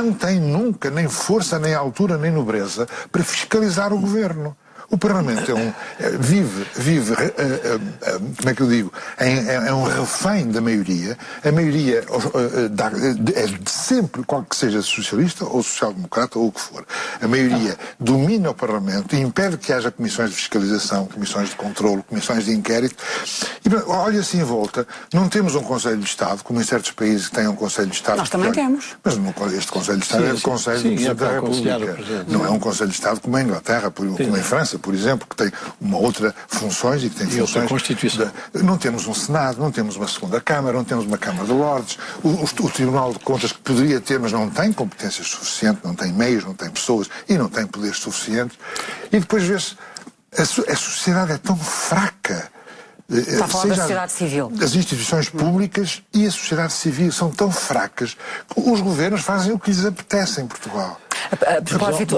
não tem nunca nem força, nem altura, nem nobreza para fiscalizar o governo. O Parlamento vive, como é que eu digo, é um refém da maioria. A maioria é sempre, qual que seja socialista ou social-democrata ou o que for. A maioria domina o Parlamento e impede que haja comissões de fiscalização, comissões de controlo, comissões de inquérito. E olha assim em volta, não temos um Conselho de Estado, como em certos países que têm um Conselho de Estado. Nós também temos. Mas este Conselho de Estado é o Conselho do Presidente da República. Não é um Conselho de Estado como a Inglaterra, como em França, por exemplo, que tem uma outra funções e que tem funções... Constituição. Não temos um Senado, não temos uma segunda Câmara, não temos uma Câmara de Lordes. O Tribunal de Contas que poderia ter, mas não tem competências suficientes, não tem meios, não tem pessoas e não tem poderes suficientes. E depois vê-se, a sociedade é tão fraca. Está a falar da sociedade civil. As instituições públicas e a sociedade civil são tão fracas que os governos fazem o que lhes apetece em Portugal. A propósito...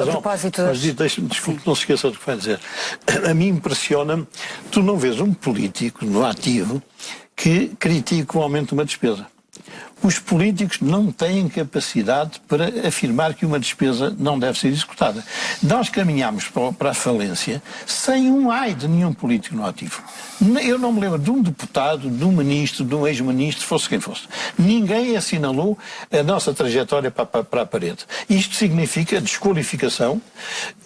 Mas deixa-me, desculpe, não se esqueça do que vai dizer. A mim impressiona-me, tu não vês um político no ativo que critique o aumento de uma despesa. Os políticos não têm capacidade para afirmar que uma despesa não deve ser executada. Nós caminhamos para a falência sem um ai de nenhum político no ativo. Eu não me lembro de um deputado, de um ministro, de um ex-ministro, fosse quem fosse. Ninguém assinalou a nossa trajetória para a parede. Isto significa desqualificação,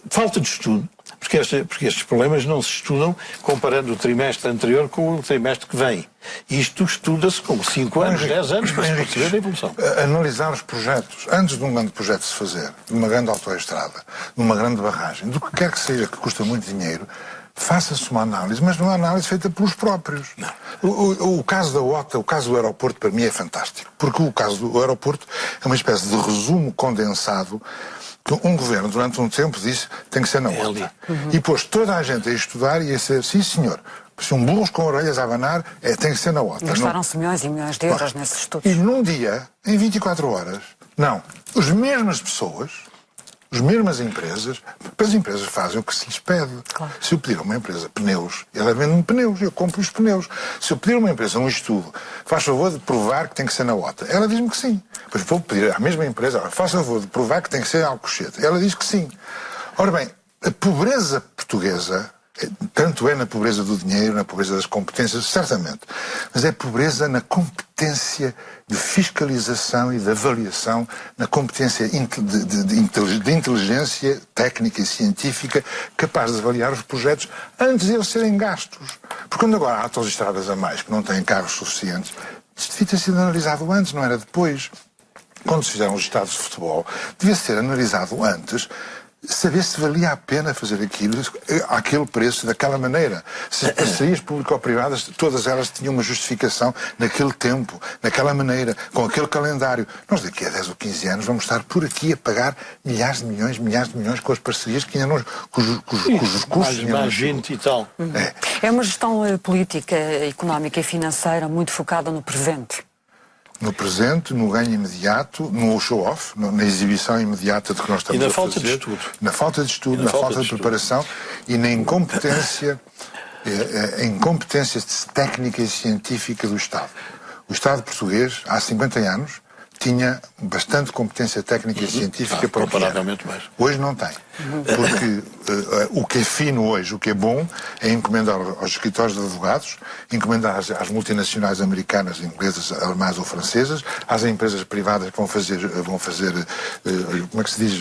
falta de estudo. Porque estes problemas não se estudam comparando o trimestre anterior com o trimestre que vem. Isto estuda-se com 5 anos, 10 anos para se perceber a evolução. Analisar os projetos, antes de um grande projeto se fazer, de uma grande autoestrada, de uma grande barragem, do que quer que seja que custa muito dinheiro, faça-se uma análise, mas não é uma análise feita pelos próprios. O caso da OTA, o caso do aeroporto, para mim é fantástico. Porque o caso do aeroporto é uma espécie de resumo condensado. Um governo, durante um tempo, disse tem que ser na OTA. E pôs toda a gente a estudar e a ser, sim senhor, se um burros com orelhas a abanar, tem que ser na OTA. Gastaram-se milhões e milhões de euros nesses estudos. E num dia, em 24 horas, não. As mesmas pessoas, as mesmas empresas, as empresas fazem o que se lhes pede. Claro. Se eu pedir a uma empresa pneus, ela vende-me pneus, eu compro os pneus. Se eu pedir a uma empresa um estudo, faz favor de provar que tem que ser na OTA, ela diz-me que sim. Depois vou pedir à mesma empresa, faz favor de provar que tem que ser em Alcochete, ela diz que sim. Ora bem, a pobreza portuguesa, tanto é na pobreza do dinheiro, na pobreza das competências, certamente, mas é pobreza na competência de fiscalização e de avaliação, na competência de inteligência técnica e científica capaz de avaliar os projetos antes de eles serem gastos. Porque quando agora há autoestradas a mais que não têm carros suficientes, isto devia ter sido analisado antes, não era depois. Quando se fizeram os estados de futebol, devia ser analisado antes, saber se valia a pena fazer aquilo, àquele preço, daquela maneira. Se as parcerias público-privadas, todas elas tinham uma justificação naquele tempo, naquela maneira, com aquele calendário. Nós daqui a 10 ou 15 anos vamos estar por aqui a pagar milhares de milhões com as parcerias que ainda não, cujos custos... Mais gente e tal. É uma gestão política, económica e financeira muito focada no presente. No presente, no ganho imediato, no show-off, na exibição imediata de que nós estamos a fazer. E na falta de estudo. Na falta de estudo, na falta de preparação e na incompetência, técnica e científica do Estado. O Estado português, há 50 anos, tinha bastante competência técnica e científica para o que era. Hoje não tem. Porque o que é fino hoje, o que é bom, é encomendar aos escritórios de advogados, encomendar às multinacionais americanas, inglesas, alemãs ou francesas, às empresas privadas que vão fazer como é que se diz,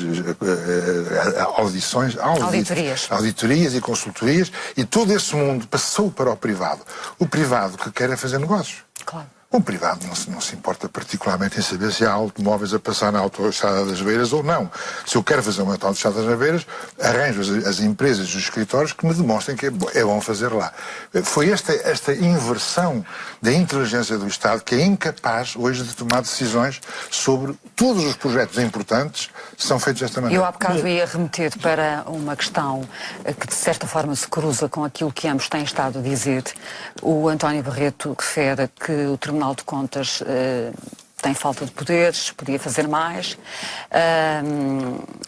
auditorias e consultorias, e todo esse mundo passou para o privado. O privado que quer é fazer negócios. Claro. Um privado não se importa particularmente em saber se há automóveis a passar na autoestrada das Beiras ou não. Se eu quero fazer uma autoestrada das Beiras, arranjo as empresas e os escritórios que me demonstrem que é bom fazer lá. Foi esta inversão da inteligência do Estado que é incapaz hoje de tomar decisões sobre todos os projetos importantes que são feitos desta maneira. Eu há bocado ia remeter para uma questão que de certa forma se cruza com aquilo que ambos têm estado a dizer. O António Barreto refere que o Tribunal de Contas tem falta de poderes, podia fazer mais.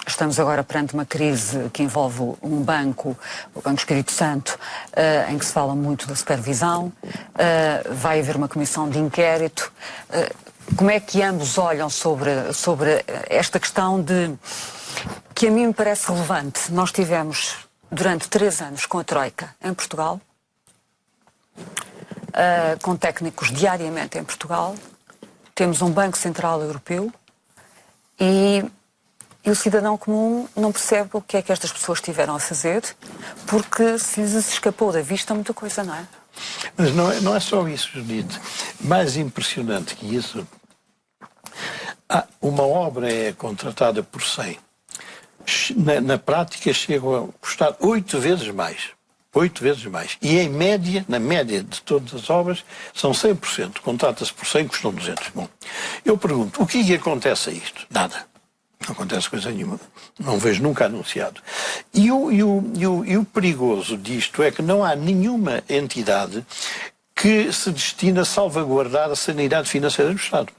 Estamos agora perante uma crise que envolve um banco, o Banco Espírito Santo, em que se fala muito da supervisão. Vai haver uma comissão de inquérito. como é que ambos olham sobre esta questão que a mim me parece relevante. Nós tivemos durante 3 anos com a Troika em Portugal, com técnicos diariamente em Portugal, temos um Banco Central Europeu e o cidadão comum não percebe o que é que estas pessoas tiveram a fazer, porque se lhes escapou da vista muita coisa, não é? Mas não é só isso, Judite. Mais impressionante que isso, uma obra é contratada por 100. Na prática chega a custar 8 vezes mais. 8 vezes mais. E em média, na média de todas as obras, são 100%. Contrata-se por 100, custam 200. Bom, eu pergunto, o que é que acontece a isto? Nada. Não acontece coisa nenhuma. Não vejo nunca anunciado. E o perigoso disto é que não há nenhuma entidade que se destine a salvaguardar a sanidade financeira do Estado.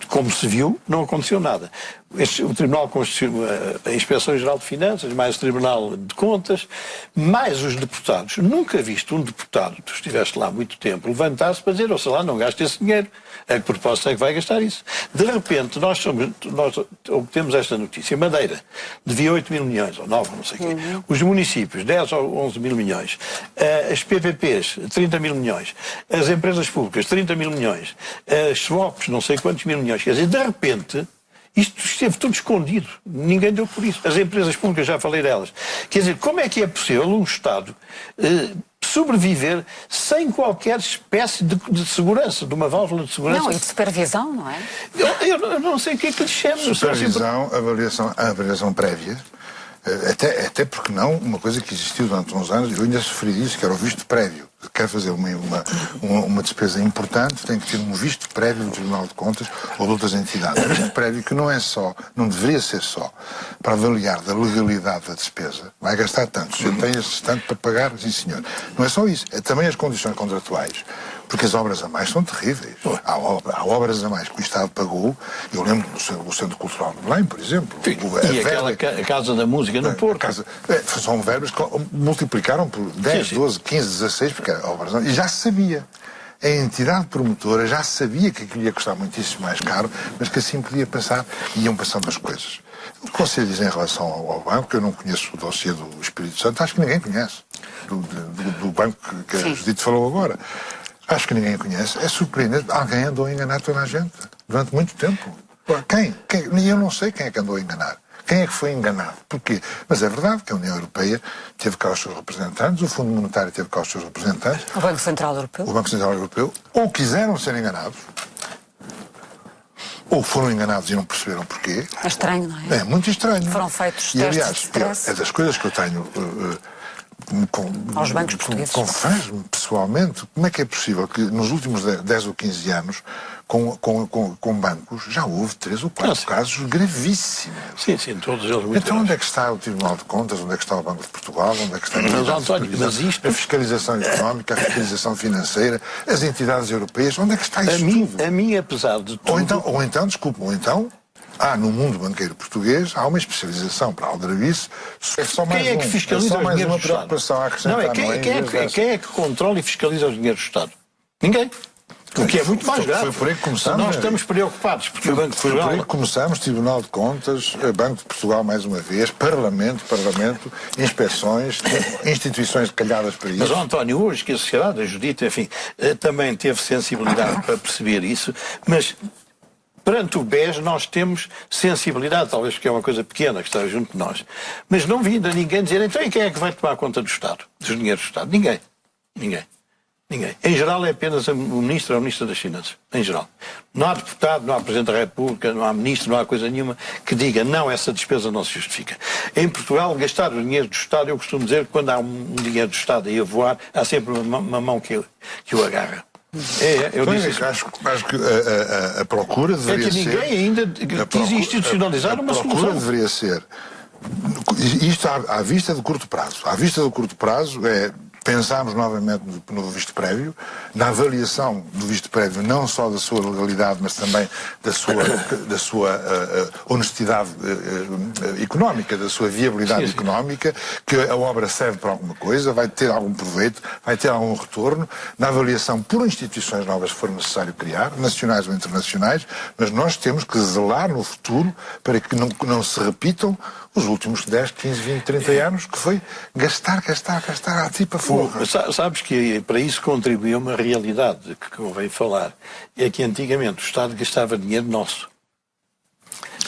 Como se viu, não aconteceu nada. O Tribunal Constitucional, a Inspeção-Geral de Finanças, mais o Tribunal de Contas, mais os deputados. Nunca visto um deputado, tu estiveste lá há muito tempo, levantar-se para dizer, ou sei lá, não gaste esse dinheiro. A que propósito é que vai gastar isso? De repente, nós obtemos esta notícia. Madeira devia 8 mil milhões, ou 9, não sei o quê. Os municípios, 10 ou 11 mil milhões. As PPPs, 30 mil milhões. As empresas públicas, 30 mil milhões. As SWAPs, não sei quantos mil milhões. Quer dizer, de repente, isto esteve tudo escondido. Ninguém deu por isso. As empresas públicas, já falei delas. Quer dizer, como é que é possível um Estado sobreviver sem qualquer espécie de segurança, de uma válvula de segurança? Não, e de supervisão, não é? Eu não sei o que é que lhe chama. Supervisão, avaliação prévia. Até porque não, uma coisa que existiu durante uns anos, eu ainda sofri disso, que era o visto prévio. Quer fazer uma despesa importante, tem que ter um visto prévio do Tribunal de Contas ou de outras entidades. Um visto prévio que não deveria ser só para avaliar da legalidade da despesa. Vai gastar tanto, se eu tenho esse tanto para pagar, sim senhor. Não é só isso, é também as condições contratuais. Porque as obras a mais são terríveis. Há obras a mais que o Estado pagou. Eu lembro do Centro Cultural de Belém, por exemplo. E aquela Casa da Música no Porto. São verbas que multiplicaram por 10, 12, 15, 16, porque obras. E já se sabia. A entidade promotora já sabia que aquilo ia custar muitíssimo mais caro, mas que assim podia passar e iam passando as coisas. O que você diz em relação ao banco, eu não conheço o dossiê do Espírito Santo, acho que ninguém conhece. Do banco que a Judite falou agora. Acho que ninguém conhece. É surpreendente. Alguém andou a enganar toda a gente durante muito tempo. Quem? Eu não sei quem é que andou a enganar. Quem é que foi enganado? Porquê? Mas é verdade que a União Europeia teve cá os seus representantes, o Fundo Monetário teve cá os seus representantes. O Banco Central Europeu. O Banco Central Europeu. Ou quiseram ser enganados, ou foram enganados e não perceberam porquê. É estranho, não é? É muito estranho. Foram feitos e, testes aliás, de stress. é das coisas que eu tenho... aos bancos portugueses. Confesso-me pessoalmente, como é que é possível que nos últimos 10 ou 15 anos, com bancos, já houve 3 ou 4 casos gravíssimos. Sim, todos eles muito Então onde é que está o Tribunal de Contas, onde é que está o Banco de Portugal, onde é que está a fiscalização económica, a fiscalização financeira, as entidades europeias, onde é que está isso tudo? A mim, apesar de tudo... Ou então, no mundo banqueiro português, há uma especialização para a aldrabice. Quem é que fiscaliza os dinheiros do Estado? Quem é que controla e fiscaliza os dinheiros do Estado? Ninguém. O que é muito mais grave. Foi por aí que começamos. Nós estamos preocupados, porque o Banco de Portugal... Foi por aí que começamos, Tribunal de Contas, Banco de Portugal mais uma vez, Parlamento, inspeções, instituições calhadas para isso. Mas, António, hoje que a sociedade, a Judite, enfim, também teve sensibilidade para perceber isso, mas... Perante o BES nós temos sensibilidade, talvez porque é uma coisa pequena que está junto de nós. Mas não vi ainda ninguém dizer, então e quem é que vai tomar conta do Estado, dos dinheiros do Estado? Ninguém. Em geral é apenas o Ministro ou a Ministra das Finanças. Em geral. Não há deputado, não há Presidente da República, não há Ministro, não há coisa nenhuma que diga, não, essa despesa não se justifica. Em Portugal, gastar o dinheiro do Estado, eu costumo dizer que quando há um dinheiro do Estado aí a voar, há sempre uma mão que o agarra. Eu disse isso. Acho que a procura deveria ser... É que ninguém ainda quis institucionalizar uma solução. A procura deveria ser... Isto à vista de curto prazo. À vista do curto prazo é pensámos novamente no visto prévio, na avaliação do visto prévio, não só da sua legalidade, mas também da sua honestidade económica, da sua viabilidade económica, que a obra serve para alguma coisa, vai ter algum proveito, vai ter algum retorno, na avaliação por instituições novas que for necessário criar, nacionais ou internacionais, mas nós temos que zelar no futuro para que não se repitam os últimos 10, 15, 20, 30 anos, que foi gastar a tipa forra. Sabes que para isso contribuiu uma realidade que convém falar. É que antigamente o Estado gastava dinheiro nosso.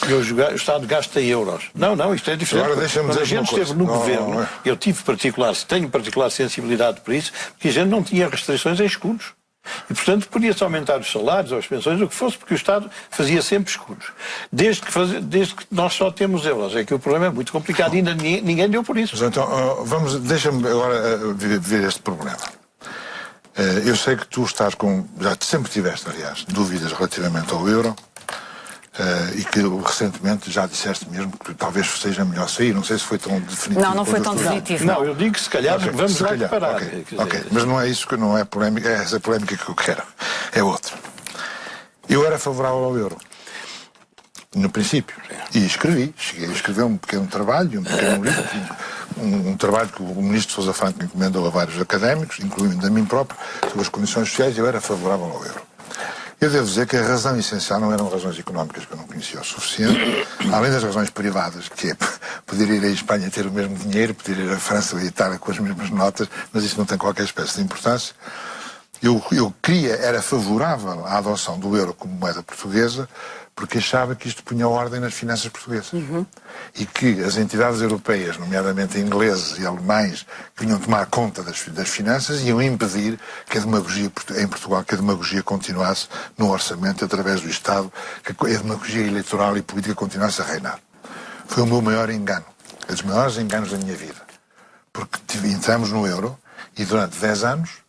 E hoje o Estado gasta euros. Não, isto é diferente. Agora deixa-me Quando a dizer gente uma esteve no coisa. governo, eu tenho particular sensibilidade por isso, porque a gente não tinha restrições em escudos. E, portanto, podia-se aumentar os salários ou as pensões, o que fosse, porque o Estado fazia sempre escudos. Desde que nós só temos euros. É que o problema é muito complicado e ainda ninguém deu por isso. Mas então, deixa-me agora ver este problema. Eu sei que tu estás já sempre tiveste, aliás, dúvidas relativamente ao euro, e que recentemente já disseste mesmo que talvez seja melhor sair. Não sei se foi tão definitivo. Não foi tão definitivo. Não, eu digo que se calhar vamos lá parar. Ok, mas não é isso que não é polémica, é essa polémica que eu quero. É outra. Eu era favorável ao euro. No princípio. E cheguei a escrever um pequeno trabalho, um pequeno livro, um trabalho que o ministro Sousa Franco encomendou a vários académicos, incluindo a mim próprio, sobre as condições sociais, e eu era favorável ao euro. Eu devo dizer que a razão essencial não eram razões económicas, que eu não conhecia o suficiente, além das razões privadas, que é poder ir à Espanha ter o mesmo dinheiro, poder ir à França ou à Itália com as mesmas notas, mas isso não tem qualquer espécie de importância. Eu era favorável à adoção do euro como moeda portuguesa, porque achava que isto punha ordem nas finanças portuguesas. E que as entidades europeias, nomeadamente ingleses e alemães, que vinham tomar conta das finanças, iam impedir que a demagogia em Portugal, que a demagogia continuasse no orçamento através do Estado, que a demagogia eleitoral e política continuasse a reinar. Foi o meu maior engano. Um dos maiores enganos da minha vida. Porque entramos no euro e durante 10 anos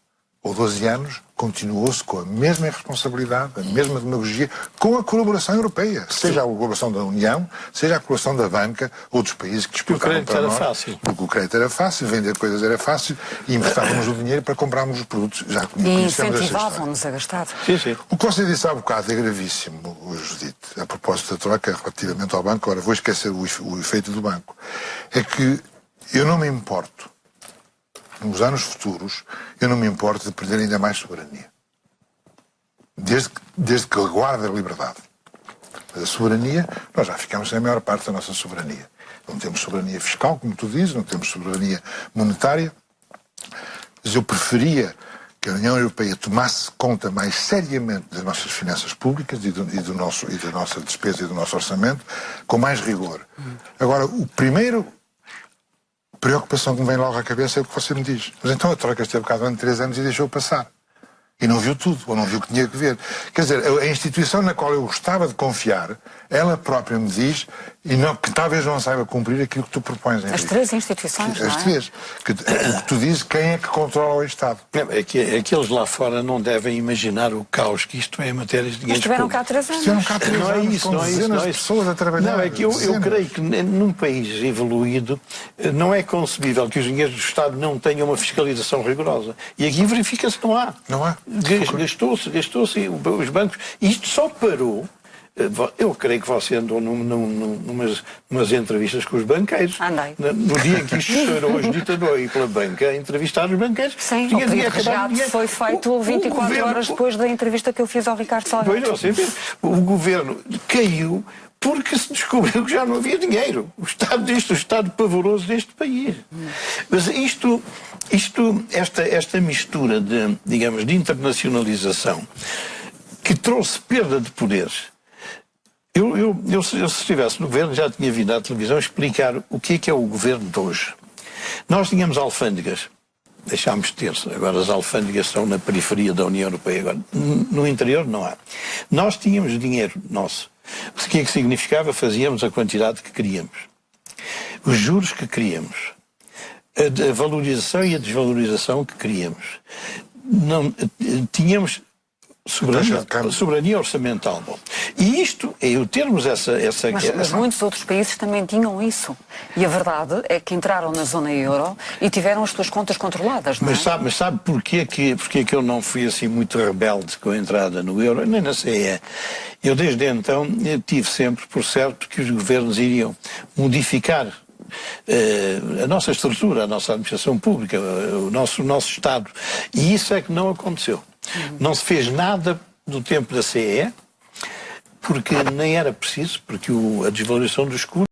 ou 12 anos, continuou-se com a mesma irresponsabilidade, a mesma demagogia, com a colaboração europeia. Seja a colaboração da União, seja a colaboração da banca ou dos países que exportavam para nós. Porque o crédito era fácil, vender coisas era fácil, e emprestávamos o dinheiro para comprarmos os produtos. Já e incentivavam-nos a gastar. Sim. O que você disse há bocado é gravíssimo, Judite, a propósito da troca relativamente ao banco. Agora vou esquecer o efeito do banco. É que eu não me importo, nos anos futuros, eu não me importo de perder ainda mais soberania. Desde que guarde a liberdade. Mas a soberania, nós já ficamos sem a maior parte da nossa soberania. Não temos soberania fiscal, como tu dizes, não temos soberania monetária. Mas eu preferia que a União Europeia tomasse conta mais seriamente das nossas finanças públicas e da nossa despesa e do nosso orçamento, com mais rigor. Agora, o primeiro preocupação que me vem logo à cabeça é o que você me diz. Mas então a Troika esteve cá durante 3 anos e deixou passar. E não viu tudo, ou não viu o que tinha que ver. Quer dizer, a instituição na qual eu gostava de confiar, ela própria me diz que talvez não saiba cumprir aquilo que tu propões. Henrique. As 3 instituições, não é? As 3. O que tu dizes, quem é que controla o Estado? É que aqueles lá fora não devem imaginar o caos que isto é em matérias de Mas dinheiro estiveram público. cá 3 anos. Estiveram cá 3 Não é anos, isso, com não é isso. dezenas Não é de isso. pessoas a trabalhar. Não, é que eu creio que num país evoluído não é concebível que os dinheiros do Estado não tenham uma fiscalização rigorosa. E aqui verifica-se que não há. Não há. Gastou-se os bancos. E isto só parou. Eu creio que você andou numas entrevistas com os banqueiros. Andei. No dia em que isto estourou, os ditadores pela banca a entrevistar os banqueiros. Sim, o pedido de resgate foi feito 24 horas depois da entrevista que eu fiz ao Ricardo Salgado. Pois, você vê, o governo caiu porque se descobriu que já não havia dinheiro. O estado pavoroso deste país. Mas esta mistura de, digamos, de internacionalização que trouxe perda de poderes. Eu, se estivesse no governo, já tinha vindo à televisão explicar o que é o governo de hoje. Nós tínhamos alfândegas, deixámos de ter-se. Agora as alfândegas estão na periferia da União Europeia. Agora, no interior não há. Nós tínhamos dinheiro nosso. O que é que significava? Fazíamos a quantidade que queríamos. Os juros que queríamos. A valorização e a desvalorização que queríamos. Não, tínhamos Soberania orçamental. Bom, e isto, o termos essa Mas muitos outros países também tinham isso. E a verdade é que entraram na zona euro e tiveram as suas contas controladas, não é? Mas sabe porquê que eu não fui assim muito rebelde com a entrada no euro, nem na CE? Eu desde então tive sempre por certo que os governos iriam modificar a nossa estrutura, a nossa administração pública, o nosso Estado. E isso é que não aconteceu. Não se fez nada do tempo da CE, porque nem era preciso, porque a desvalorização dos custos